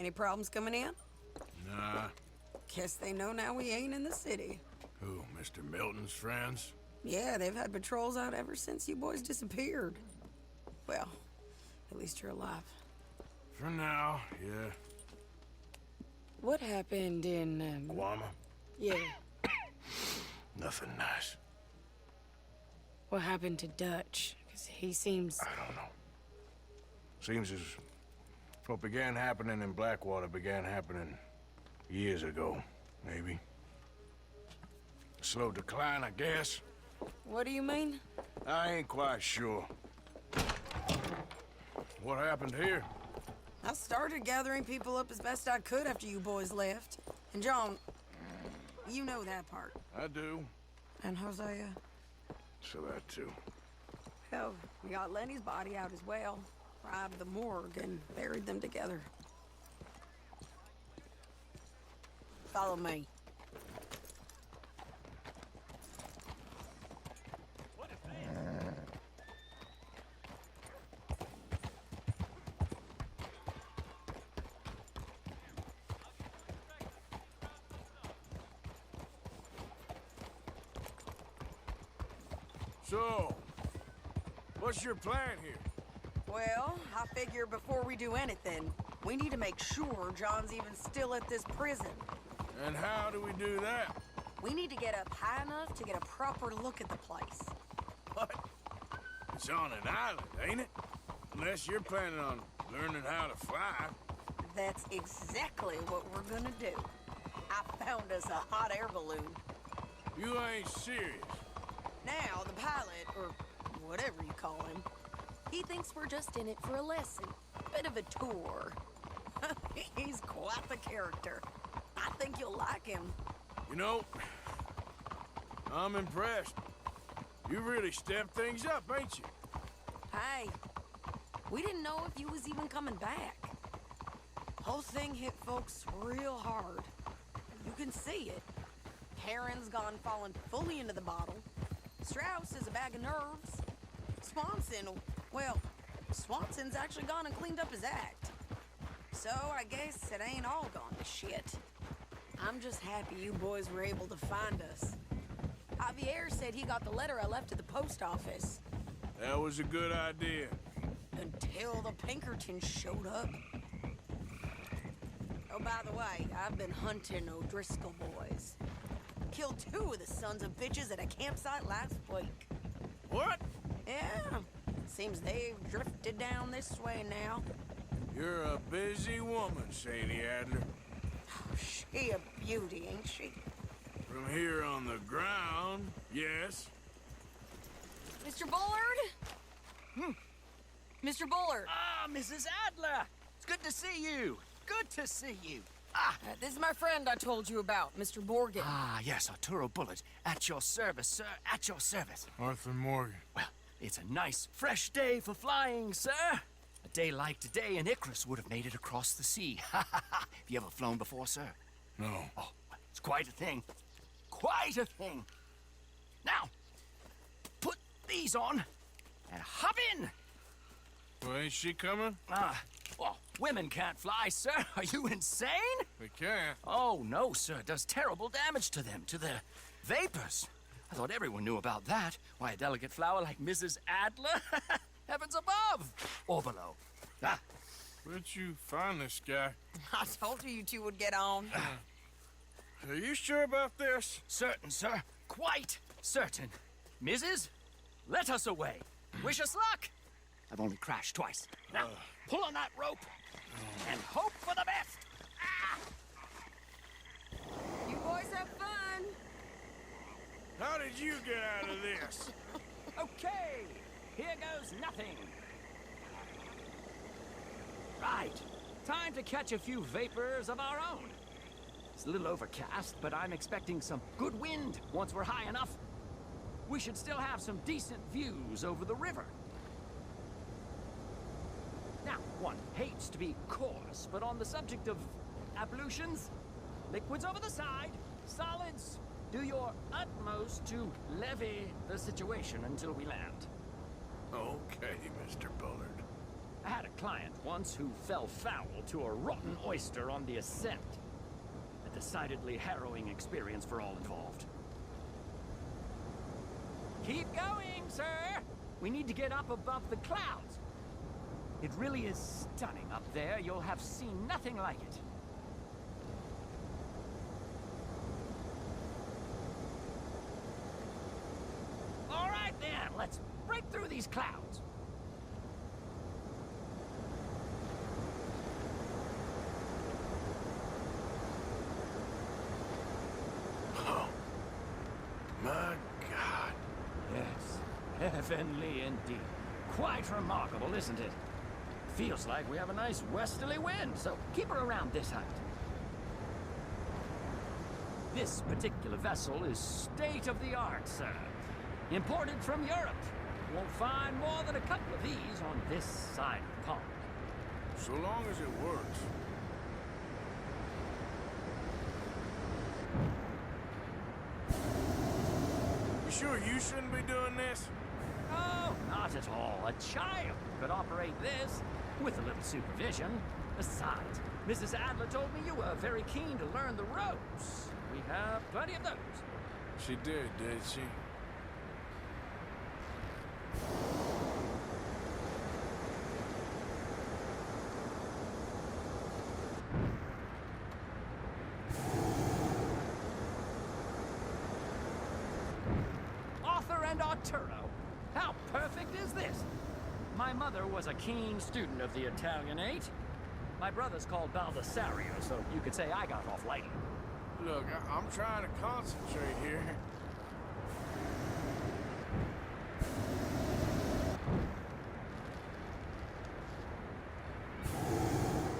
Any problems coming in? Nah. Guess they know now we ain't in the city. Who, Mr. Milton's friends? Yeah, they've had patrols out ever since you boys disappeared. Well, at least you're alive. For now, yeah. What happened in, Guama? Yeah. Nothing nice. What happened to Dutch? Because he seems... I don't know. Seems as what began happening in Blackwater began happening years ago, maybe. Slow decline, I guess. What do you mean? I ain't quite sure. What happened here? I started gathering people up as best I could after you boys left. And John, you know that part. I do. And Hosea? So that too. Hell, we got Lenny's body out as well. Robbed the morgue and buried them together. Follow me. So, what's your plan here? Well, I figure before we do anything, we need to make sure John's even still at this prison. And how do we do that? We need to get up high enough to get a proper look at the place. What? It's on an island, ain't it? Unless you're planning on learning how to fly. That's exactly what we're gonna do. I found us a hot air balloon. You ain't serious. Now, the pilot, or whatever you call him, he thinks we're just in it for a lesson. Bit of a tour. He's quite the character. I think you'll like him. You know, I'm impressed. You really stepped things up, ain't you? Hey, we didn't know if you was even coming back. Whole thing hit folks real hard. You can see it. Heron's gone falling fully into the bottle. Strauss is a bag of nerves. Swanson, well, Swanson's actually gone and cleaned up his act. So I guess it ain't all gone to shit. I'm just happy you boys were able to find us. Javier said he got the letter I left at the post office. That was a good idea. Until the Pinkertons showed up. Oh, by the way, I've been hunting O'Driscoll boys. Killed 2 of the sons of bitches at a campsite last week. What? Yeah, seems they've drifted down this way now. You're a busy woman, Sadie Adler. Oh, she a beauty, ain't she? From here on the ground, yes. Mr. Bullard? Mr. Bullard. Ah, Mrs. Adler! It's good to see you. Good to see you. This is my friend I told you about, Mr. Morgan. Ah, yes, Arturo Bullard. At your service, sir. At your service. Arthur Morgan. Well, it's a nice, fresh day for flying, sir. A day like today, an Icarus would have made it across the sea. Ha ha ha. Have you ever flown before, sir? No. Oh, it's quite a thing. Quite a thing. Now, put these on and hop in. Well, ain't she coming? Well, women can't fly, sir. Are you insane? We can't. Oh, no, sir. It does terrible damage to them, to their vapors. I thought everyone knew about that. Why, a delicate flower like Mrs. Adler? Heavens above! Or below. Ah, Where'd you find this guy? I told you two would get on. Are you sure about this? certain, sir. Quite certain. Mrs., let us away. Wish us luck. I've only crashed twice. Now, pull on that rope and hope for the best. You boys have fun. How did you get out of this? Okay, here goes nothing. Right, time to catch a few vapors of our own. It's a little overcast, but I'm expecting some good wind once we're high enough. We should still have some decent views over the river. Now, one hates to be coarse, but on the subject of ablutions, liquids over the side, solids, do your utmost to levy the situation until we land. Okay, Mr. Bullard. I had a client once who fell foul to a rotten oyster on the ascent. A decidedly harrowing experience for all involved. Keep going, sir! We need to get up above the clouds. It really is stunning up there. You'll have seen nothing like it. All right then, let's break through these clouds. Oh, my God. Yes, heavenly indeed. Quite remarkable, isn't it? Feels like we have a nice westerly wind, so keep her around this height. This particular vessel is state-of-the-art, sir. Imported from Europe. Won't find more than a couple of these on this side of the pond. So long as it works. You sure you shouldn't be doing this? Oh, not at all. A child could operate this with a little supervision. Besides, Mrs. Adler told me you were very keen to learn the ropes. We have plenty of those. She did she? Arthur and Arturo. How perfect is this? My mother was a keen student of the Italianate. My brother's called Baldessario, so you could say I got off lightly. Look, I'm trying to concentrate here.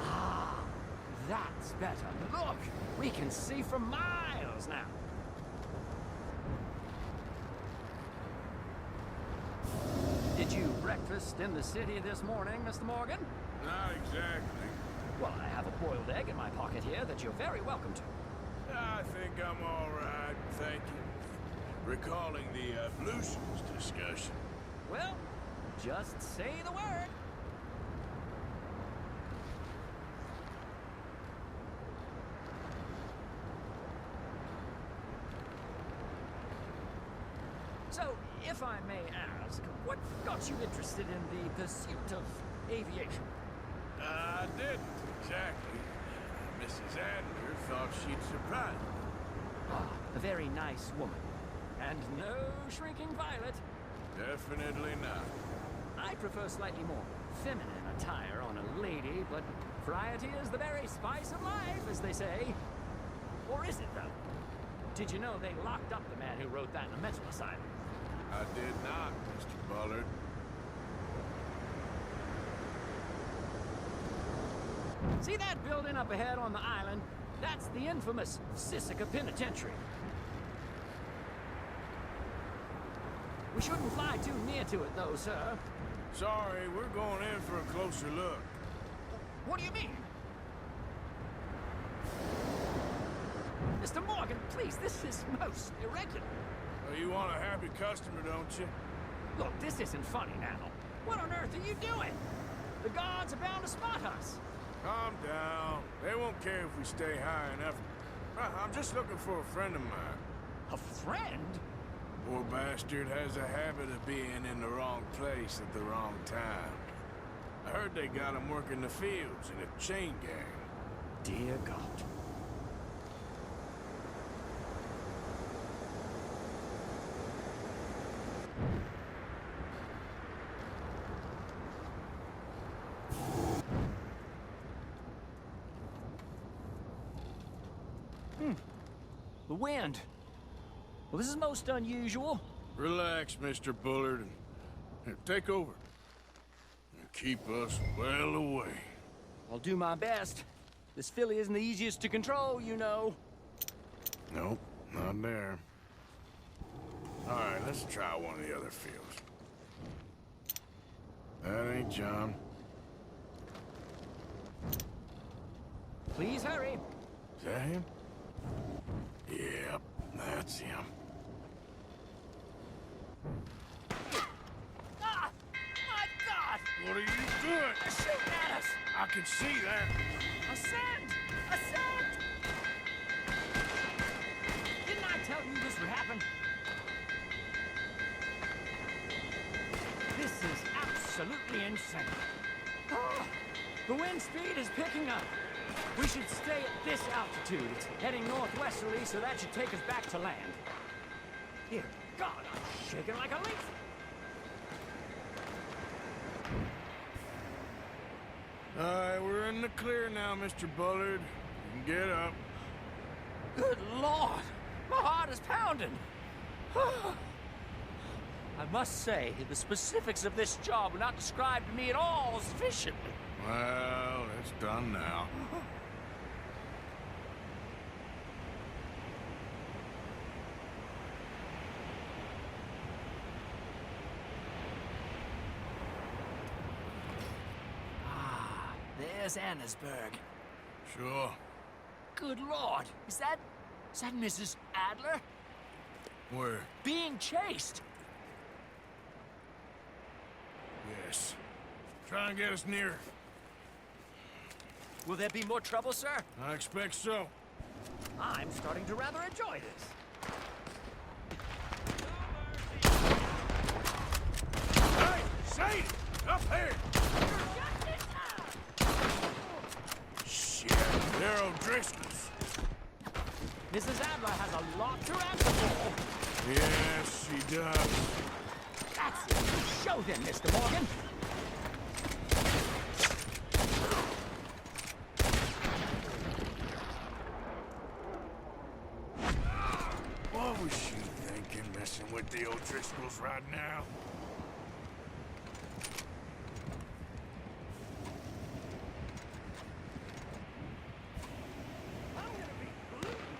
Ah, that's better. Look, we can see for miles now. Did you breakfast in the city this morning, Mr. Morgan? Not exactly. Well, I have a boiled egg in my pocket here that you're very welcome to. I think I'm all right, thank you. Recalling the ablutions discussion. Well, just say the word. So, if I may ask, what got you interested in the pursuit of aviation? I didn't, exactly. Mrs. Adler thought she'd surprise me. Ah, a very nice woman. And no shrinking violet. Definitely not. I prefer slightly more feminine attire on a lady, but variety is the very spice of life, as they say. Or is it, though? Did you know they locked up the man who wrote that in a mental asylum? I did not, Mr. Bullard. See that building up ahead on the island? That's the infamous Sisika Penitentiary. We shouldn't fly too near to it, though, sir. Sorry, we're going in for a closer look. What do you mean? Mr. Morgan, please, this is most irregular. Well, you want a happy customer, don't you? Look, this isn't funny now. What on earth are you doing? The guards are bound to spot us. Calm down. They won't care if we stay high enough. I'm just looking for a friend of mine. A friend? Poor bastard has a habit of being in the wrong place at the wrong time. I heard they got him working the fields in a chain gang. Dear God. The wind. Well, this is most unusual. Relax, Mr. Bullard, and here, take over. And keep us well away. I'll do my best. This filly isn't the easiest to control, you know. Nope, not there. All right, let's try one of the other fields. That ain't John. Please hurry. Is that him? Yep, that's him. Ah! My God! What are you doing? can see that. Ascend! Ascend! Didn't I tell you this would happen? This is absolutely insane. Ah, the wind speed is picking up. We should stay at this altitude. It's heading northwesterly, so that should take us back to land. Dear God, I'm shaking like a leaf. Alright, we're in the clear now, Mr. Bullard. You can get up. Good Lord! My heart is pounding! I must say, the specifics of this job were not described to me at all sufficiently. Well, it's done now. There's Annesburg. Sure. Good Lord! Is that Mrs. Adler? Where? Being chased! Yes. Try and get us near. Will there be more trouble, sir? I expect so. I'm starting to rather enjoy this. Hey! Sadie! Up here! Shit, they're O'Driscoll's. Mrs. Adler has a lot to answer for. Yes, she does. That's it. Show them, Mr. Morgan. What was she thinking, messing with the O'Driscolls right now?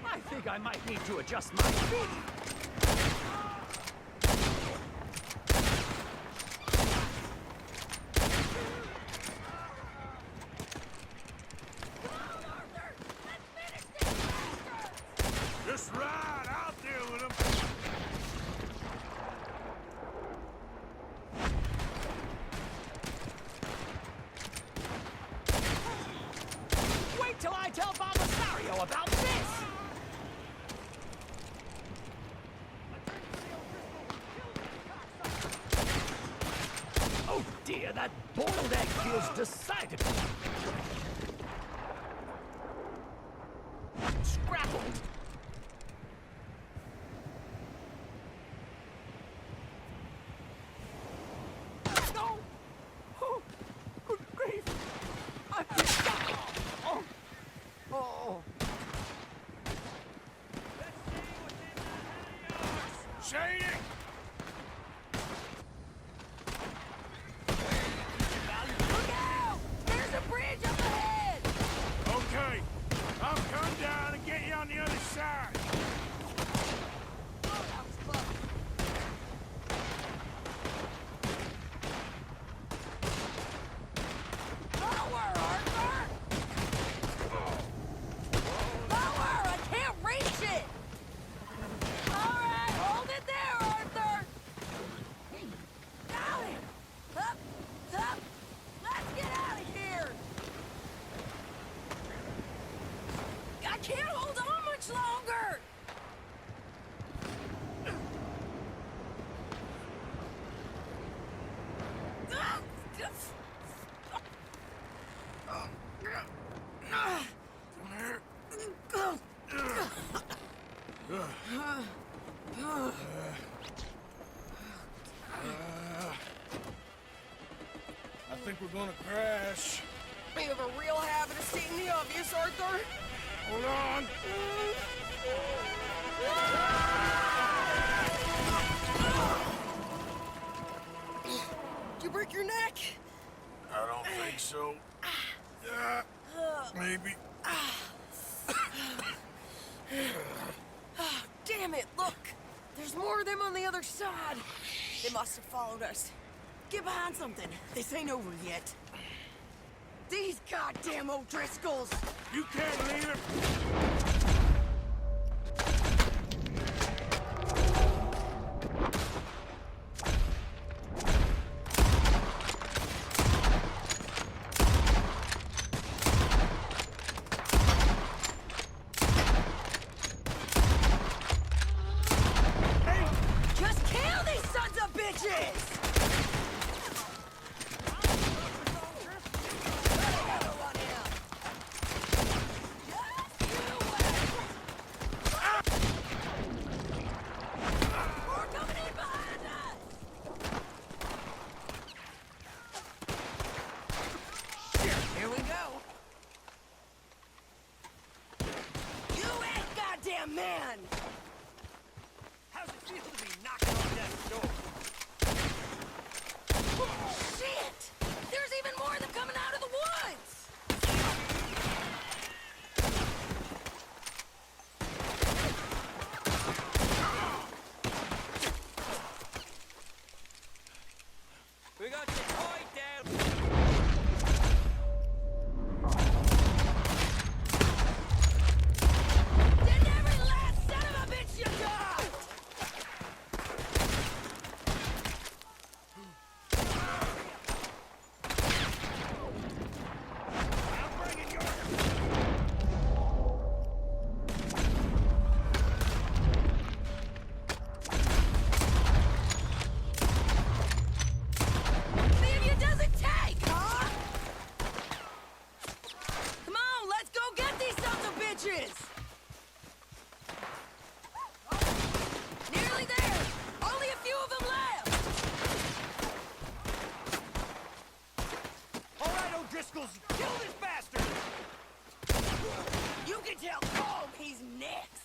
I think I might need to adjust my speed. Just ride out there with them. Wait till I tell Bob Rosario about this! Oh dear, that boiled egg feels decidedly scrappled. No! Oh, good grief! Oh! Oh! Shady! Look out! There's a bridge up ahead! Okay, I'll come down and get you on the other side. Oh, that was close. Lower, Arthur! Lower! I can't reach it! All right, hold it there, Arthur! Got it! Up, up! Let's get out of here! I can't hold on much longer! I think we're gonna crash. You have a real habit of stating the obvious, Arthur. Hold on. Did you break your neck? I don't think so. Maybe. Damn it, look! There's more of them on the other side. They must have followed us. Get behind something. This ain't over yet. These goddamn O'Driscolls! You can't leave him. We got the point down. Didn't every last son of a bitch you got! I'm bringing your... See if you doesn't take, huh? Come on, let's go get these sons of bitches! Nearly there! Only a few of them left! All right, O'Driscolls, kill this bastard! You can tell Colm he's next!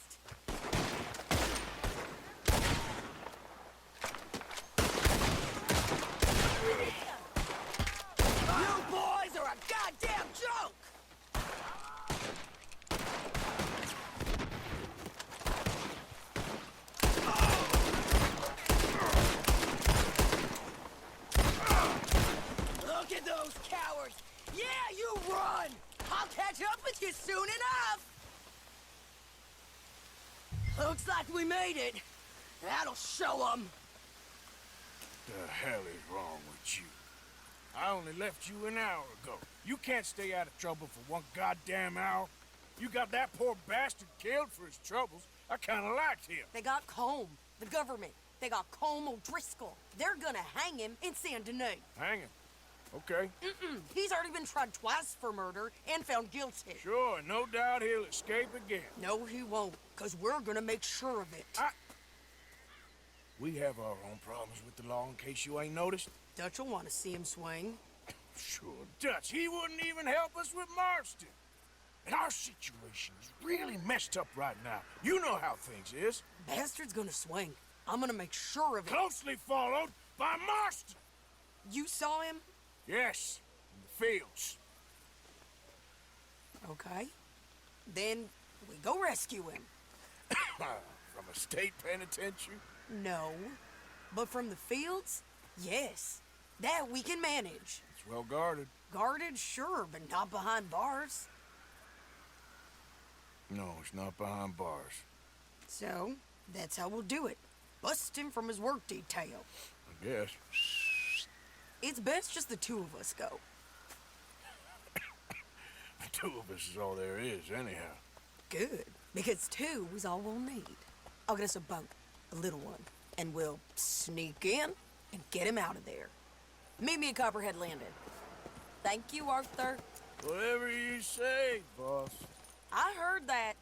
You boys are a goddamn joke! Look at those cowards! Yeah, you run! I'll catch up with you soon enough! Looks like we made it. That'll show them. The hell is wrong with you? I only left you an hour ago. You can't stay out of trouble for one goddamn hour. You got that poor bastard killed for his troubles. I kinda liked him. They got Colm, the government. They got Colm O'Driscoll. They're gonna hang him in Saint Denis. Hang him. Okay. He's already been tried twice for murder and found guilty. Sure, no doubt he'll escape again. No, he won't, because we're gonna make sure of it. We have our own problems with the law in case you ain't noticed. Dutch will want to see him swing. Sure, Dutch, he wouldn't even help us with Marston. And our situation is really messed up right now. You know how things is. Bastard's gonna swing. I'm gonna make sure of it. Closely followed by Marston. You saw him? Yes, in the fields. Okay. Then we go rescue him. From a state penitentiary? No. But from the fields? Yes. That we can manage. It's well guarded. Guarded, sure, but not behind bars. No, it's not behind bars. So, that's how we'll do it. Bust him from his work detail. I guess. It's best just the two of us go. The two of us is all there is, anyhow. Good, because two is all we'll need. I'll get us a boat, a little one, and we'll sneak in and get him out of there. Meet me at Copperhead Landing. Thank you, Arthur. Whatever you say, boss. I heard that.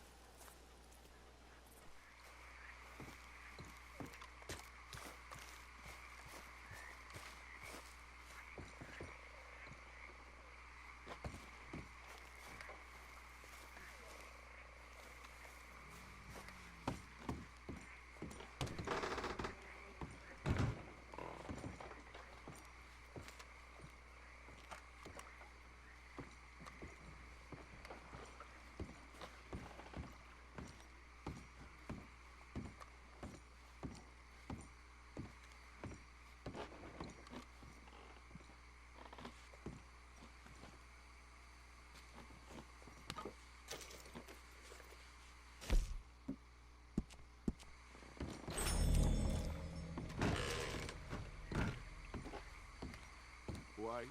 Quite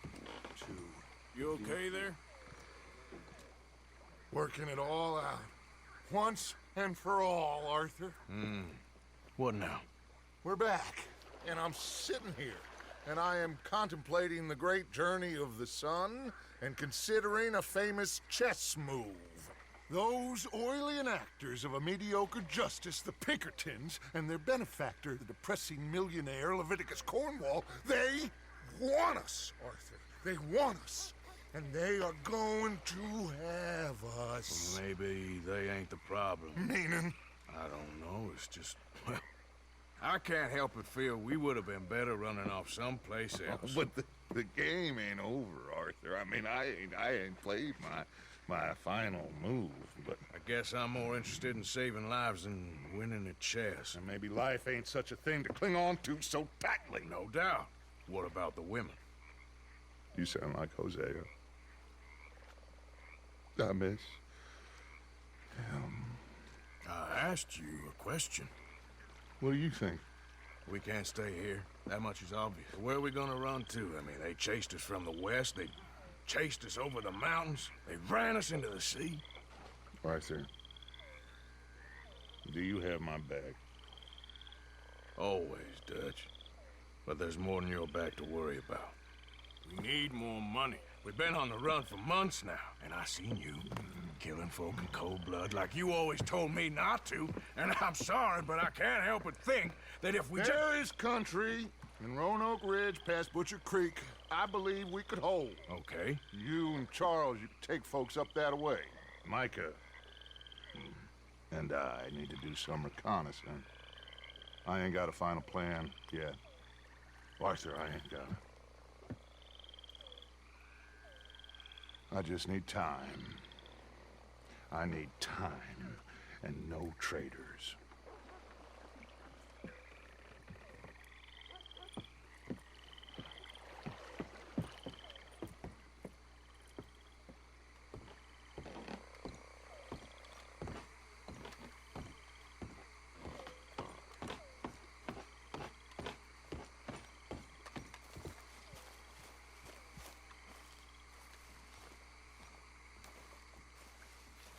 too. You okay there? Working it all out. Once and for all, Arthur. What now? We're back, and I'm sitting here, and I am contemplating the great journey of the sun and considering a famous chess move. Those oily enactors of a mediocre justice, the Pinkertons, and their benefactor, the depressing millionaire Leviticus Cornwall, they want us, Arthur. They want us. And they are going to have us. Maybe they ain't the problem. Meaning? I don't know, it's just, well, I can't help but feel we would have been better running off someplace else. But the game ain't over, Arthur. I mean, I ain't played my final move, but... I guess I'm more interested in saving lives than winning at chess. And maybe life ain't such a thing to cling on to so tightly. No doubt. What about the women? You sound like Hosea. I miss him. I asked you a question. What do you think? We can't stay here. That much is obvious. Where are we gonna run to? I mean, they chased us from the west. They chased us over the mountains. They ran us into the sea. Arthur, do you have my back? Always, Dutch. But there's more than your back to worry about. We need more money. We've been on the run for months now, and I seen you killing folk in cold blood like you always told me not to. And I'm sorry, but I can't help but think that if we There is country in Roanoke Ridge past Butcher Creek I believe we could hold. Okay. You and Charles, you could take folks up that way. Micah and I need to do some reconnaissance. I ain't got a final plan yet. Arthur, I ain't got it. I just need time. I need time and no traitors.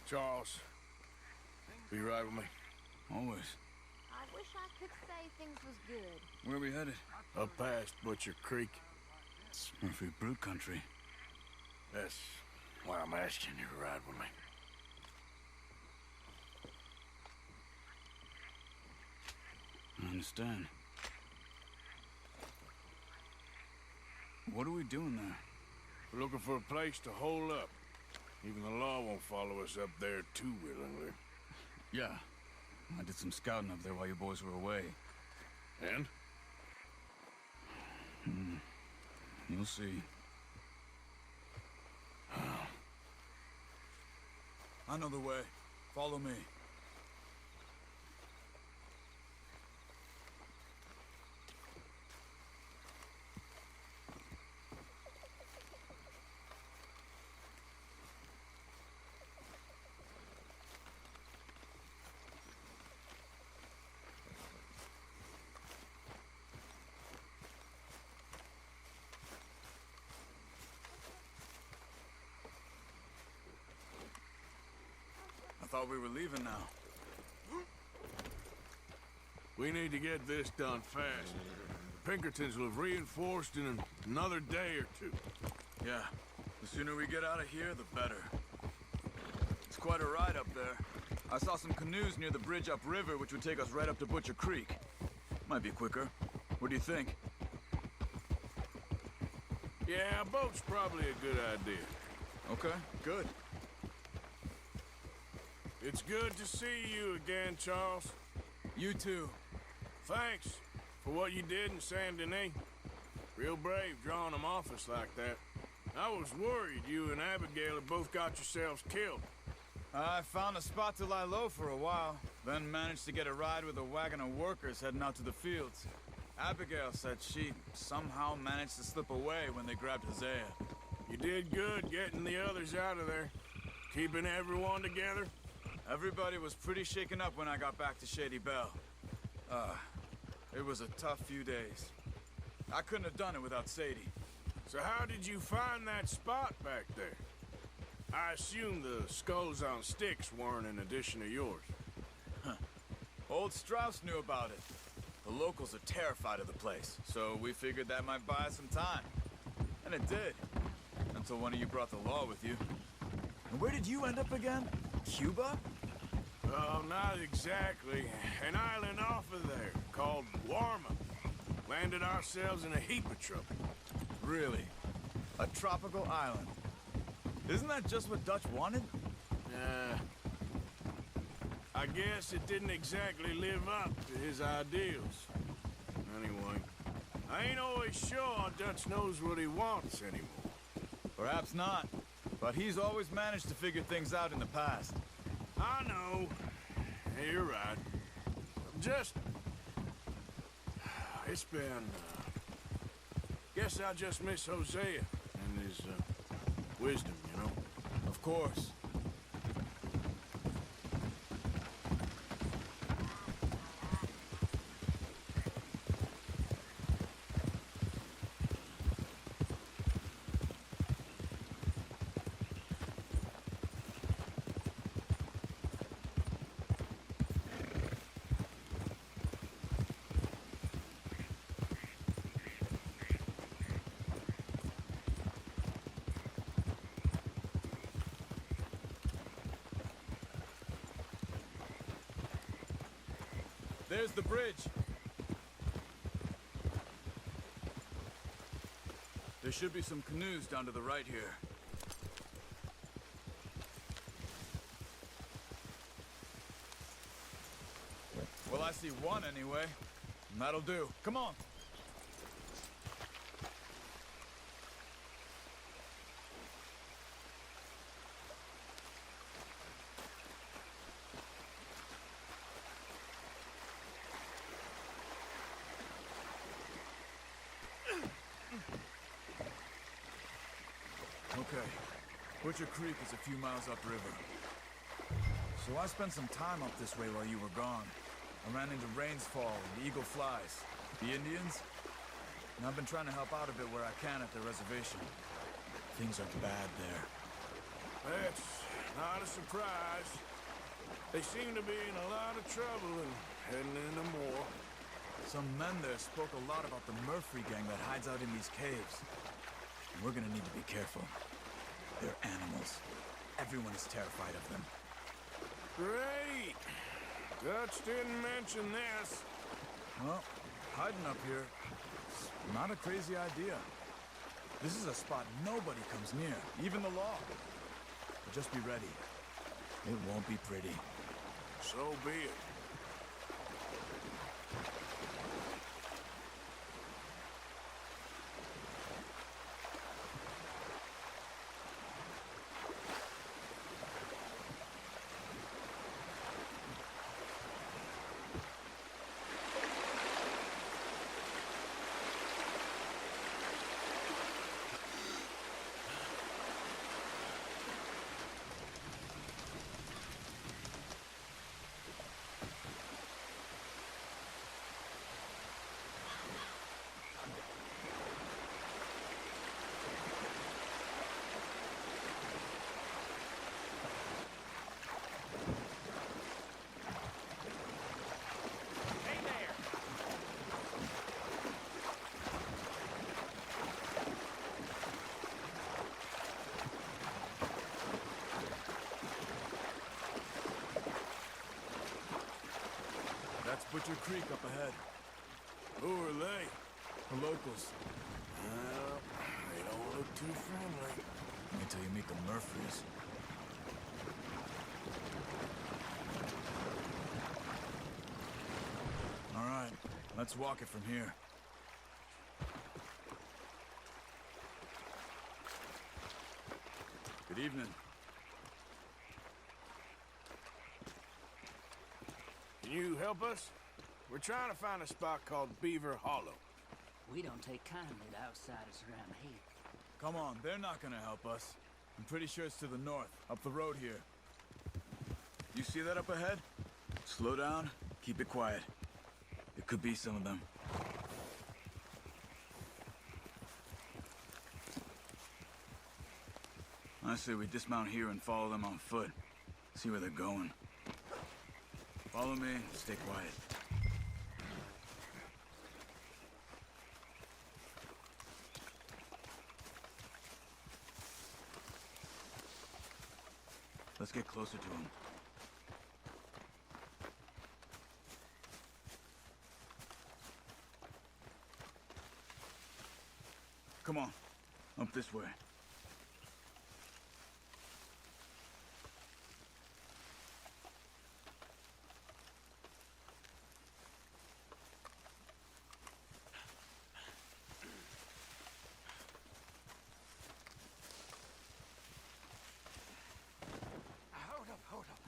Charles, be right with me. Always. I wish I could say things was good. Where are we headed? Up past Butcher Creek. It's Murphy Brute country. That's why I'm asking you to ride with me. I understand. What are we doing there? We're looking for a place to hole up. Even the law won't follow us up there too willingly. Yeah. I did some scouting up there while you boys were away. And? You'll see. I know the way. Follow me. I thought we were leaving now. We need to get this done fast. The Pinkertons will have reinforced in another day or two. Yeah. The sooner we get out of here, the better. It's quite a ride up there. I saw some canoes near the bridge upriver, which would take us right up to Butcher Creek. Might be quicker. What do you think? Yeah, a boat's probably a good idea. Okay, good. It's good to see you again, Charles. You too. Thanks for what you did in Saint Denis. Real brave drawing them off us like that. I was worried you and Abigail had both got yourselves killed. I found a spot to lie low for a while, then managed to get a ride with a wagon of workers heading out to the fields. Abigail said she somehow managed to slip away when they grabbed Hosea. You did good getting the others out of there. Keeping everyone together. Everybody was pretty shaken up when I got back to Shady Belle. It was a tough few days. I couldn't have done it without Sadie. So how did you find that spot back there? I assume the skulls on sticks weren't an addition of yours. Old Strauss knew about it. The locals are terrified of the place, so we figured that might buy us some time. And it did. Until one of you brought the law with you. And where did you end up again? Cuba? Oh, not exactly. An island off of there, called Warma. Landed ourselves in a heap of trouble. Really? A tropical island? Isn't that just what Dutch wanted? I guess it didn't exactly live up to his ideals. Anyway, I ain't always sure Dutch knows what he wants anymore. Perhaps not. But he's always managed to figure things out in the past. I know. Hey, you're right. Just... It's been Guess I'll just miss Hosea and his, wisdom, you know? Of course. There's the bridge. There should be some canoes down to the right here. Well, I see one anyway. And that'll do. Come on. Okay. Butcher Creek is a few miles upriver. So I spent some time up this way while you were gone. I ran into Rains Fall and the Eagle Flies. The Indians? And I've been trying to help out a bit where I can at the reservation. Things are bad there. That's not a surprise. They seem to be in a lot of trouble and heading into more. Some men there spoke a lot about the Murphy gang that hides out in these caves. And we're gonna need to be careful. They're animals. Everyone is terrified of them. Great! Dutch didn't mention this. Well, hiding up here is not a crazy idea. This is a spot nobody comes near, even the law. But just be ready. It won't be pretty. So be it. That's Butcher Creek up ahead. Who are they? The locals. Well, they don't look too friendly. Wait till you meet the Murphys. All right, let's walk it from here. Good evening. Can you help us? We're trying to find a spot called Beaver Hollow. We don't take kindly to outsiders around here. Come on, they're not gonna help us. I'm pretty sure it's to the north, up the road here. You see that up ahead? Slow down, keep it quiet. It could be some of them. I say we dismount here and follow them on foot. See where they're going. Follow me, stay quiet. Let's get closer to him. Come on, up this way.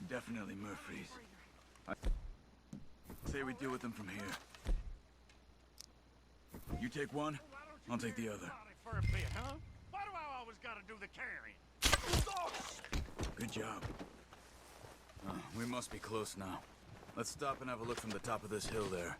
Definitely Murphy's. I say we deal with them from here. You take one, I'll take the other. For a bit, huh? Why do I always gotta do the carrying? Good job. We must be close now. Let's stop and have a look from the top of this hill there.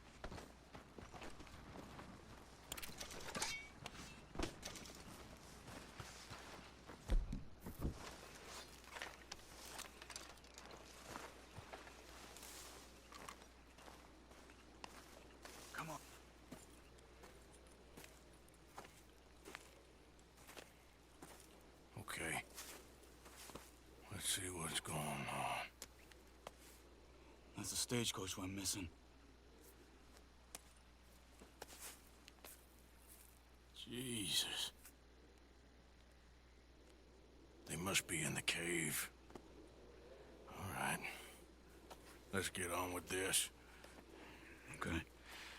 Come on. Okay. Let's see what's going on. That's the stagecoach we're missing. Jesus. They must be in the cave. All right. Let's get on with this. Okay.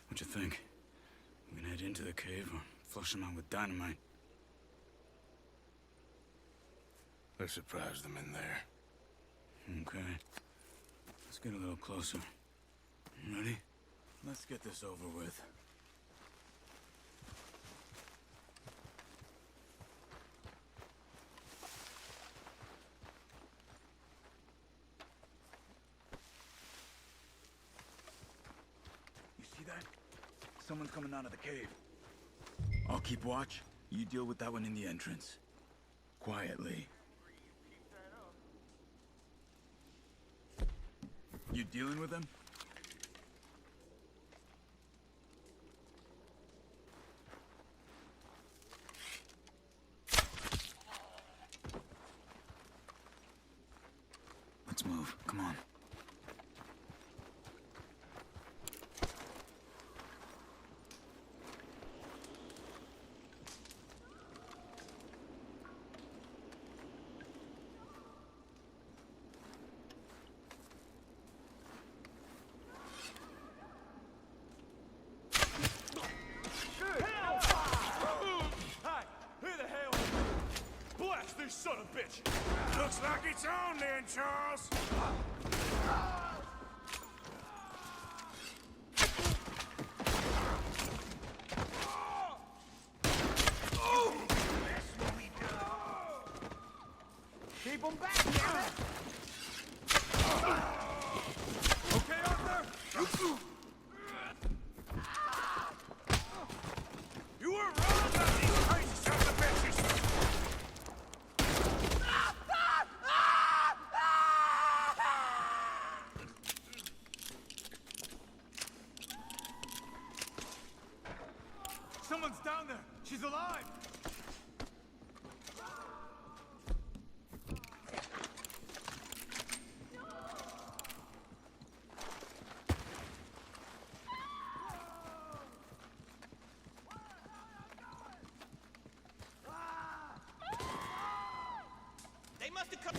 What you think? We can head into the cave or flush them out with dynamite? Let's surprise them in there. Okay. Let's get a little closer. Ready? Let's get this over with. You see that? Someone's coming out of the cave. I'll keep watch. You deal with that one in the entrance. Quietly. You dealing with him? Let's move. Come on. Son of a bitch! Looks like it's on then, Charles. Keep them back, damn it! Okay, Arthur? You were wrong about these crazy sons of bitches. Someone's down there! She's alive! They must have come.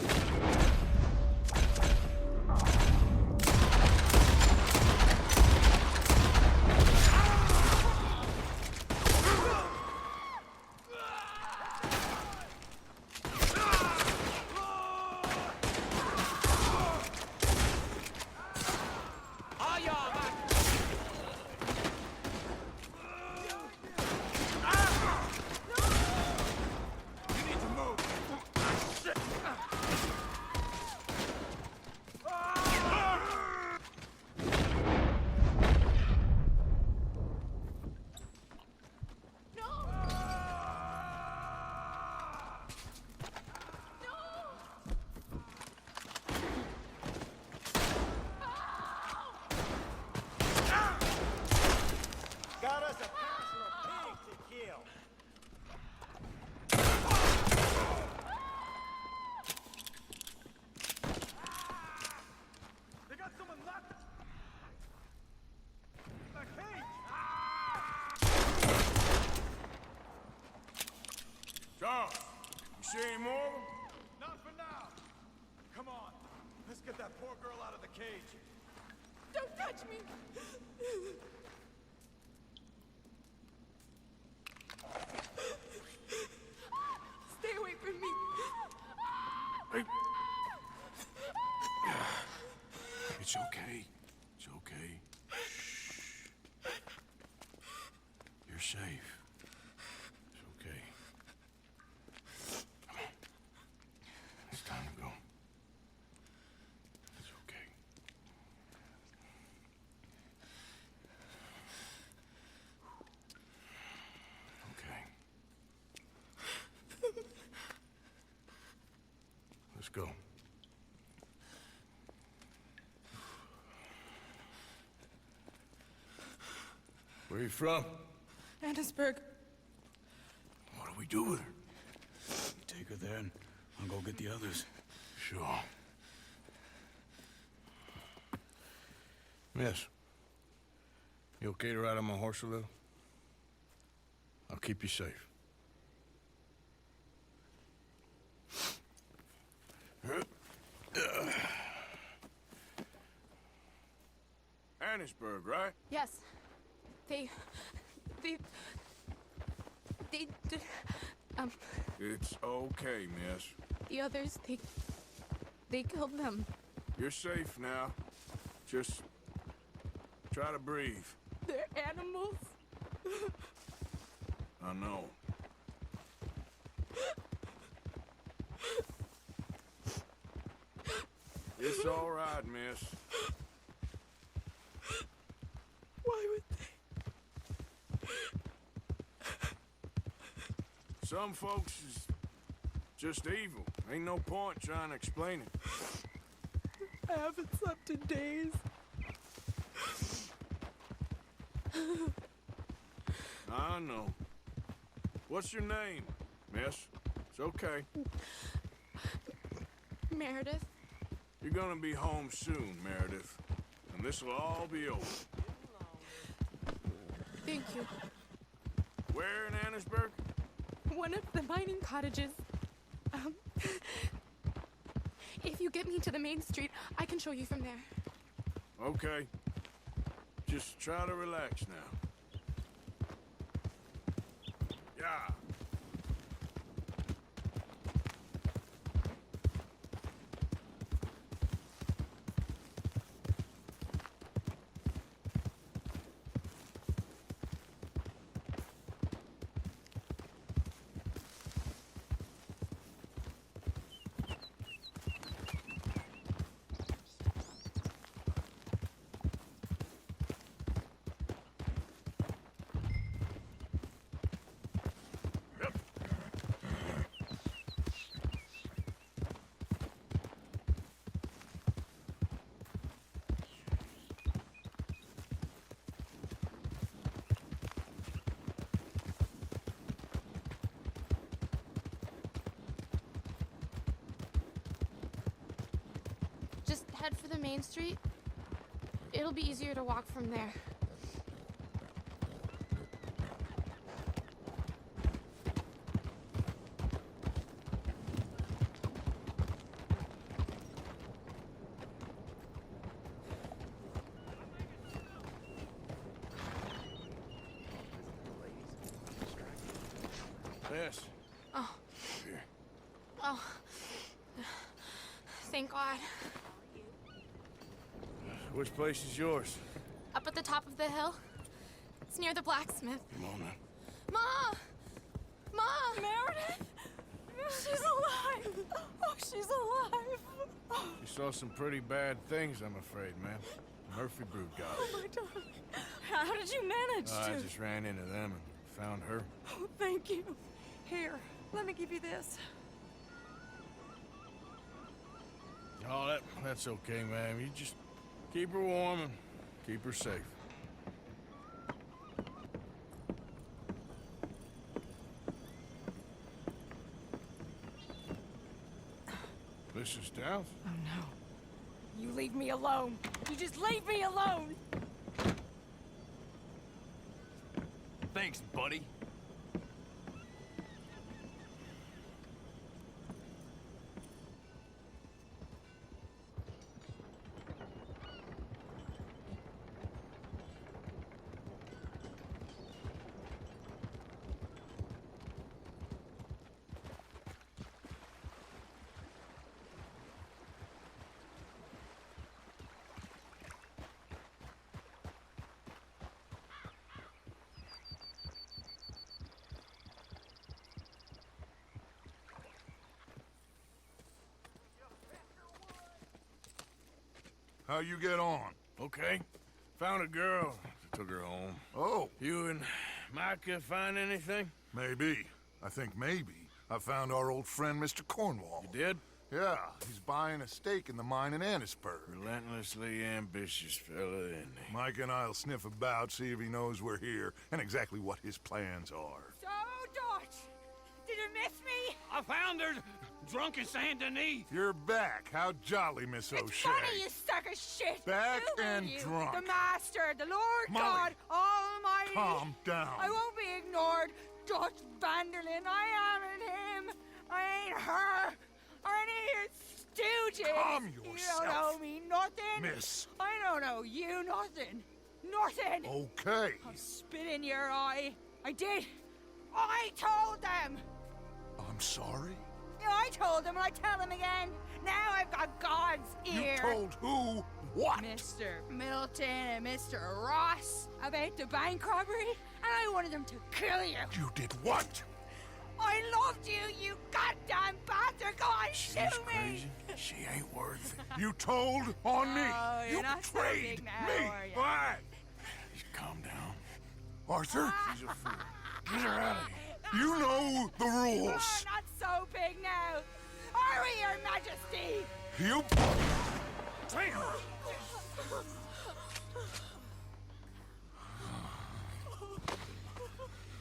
Got us a personal pig to kill. They got someone locked! A cage! Charles, you see any more? Not for now! Come on, let's get that poor girl out of the cage. Don't touch me! Stay away from me! Hey. It's okay. It's okay. Shh. You're safe. go. Where you from? Annisburg. What do we do with her? Take her there and I'll go get the others. Sure. Miss, you okay to ride on my horse a little? I'll keep you safe. Annisburg, right? Yes. They, It's okay, miss. the others, they killed them. You're safe now. Just try to breathe. They're animals. I know. It's all right, miss. Why would they? Some folks is just evil. Ain't no point trying to explain it. I haven't slept in days. I know. What's your name, miss? It's okay. Meredith. You're gonna be home soon, Meredith. And this'll all be over. Thank you. Where in Annisburg? One of the mining cottages. If you get me to the main street, I can show you from there. Okay. Just try to relax now. Yeah. Just head for the main street. It'll be easier to walk from there. Yes. Oh. Here. Oh. Thank God. Which place is yours? Up at the top of the hill. It's near the blacksmith. Come on now. Ma! Ma! Meredith! She's alive! Oh, she's alive! You saw some pretty bad things, I'm afraid, ma'am. Murphy brood got Oh, her. my darling. How did you manage I to? just ran into them and found her. Oh, thank you. Here, let me give you this. Oh, that's okay, ma'am. You just keep her warm and keep her safe. Mrs. Downs? Oh, no. You leave me alone. You just leave me alone. Thanks, buddy. How you get on? Okay. Found a girl. Took her home. Oh, You and Micah find anything? maybe. I think maybe I found our old friend, Mr. Cornwall. You did? Yeah, he's buying a stake in the mine in Annisburg. Relentlessly ambitious fella, isn't he? Mike and I'll sniff about, see if he knows we're here, and exactly what his plans are. So, Dutch, did you miss me? I found her drunk in Saint Denis. You're back. How jolly, Miss O'Shea. It's funny, you sack of shit. Back Who are and you? drunk. The Master, the Lord Molly. God Almighty. Calm down. I won't be ignored. Dutch Vanderlyn, I am him. I ain't her. Or any of your stooges. Calm You yourself. don't owe me nothing. Miss. I don't owe you nothing. Nothing. Okay. I'll spit in your eye. I did. I told them. I'm sorry? Yeah, I told them and I tell them again. Now I've got God's ear. You told who what? Mr. Milton and Mr. Ross about the bank robbery, and I wanted them to kill you. You did what? I loved you, you goddamn bastard! Go on, She's shoot me! crazy. She ain't worth it. You told on me. Oh, you're You not so betrayed big now, me. are you? Why? Just calm down. Arthur, She's a fool. Get her out of here. you know the You're rules. not so big now. Are we, Your Majesty? You...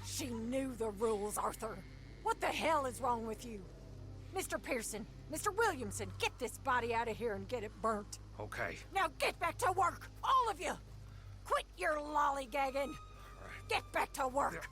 She knew the rules, Arthur. What the hell is wrong with you? Mr. Pearson, Mr. Williamson, get this body out of here and get it burnt. Okay. Now get back to work, all of you! Quit your lollygagging! Get back to work!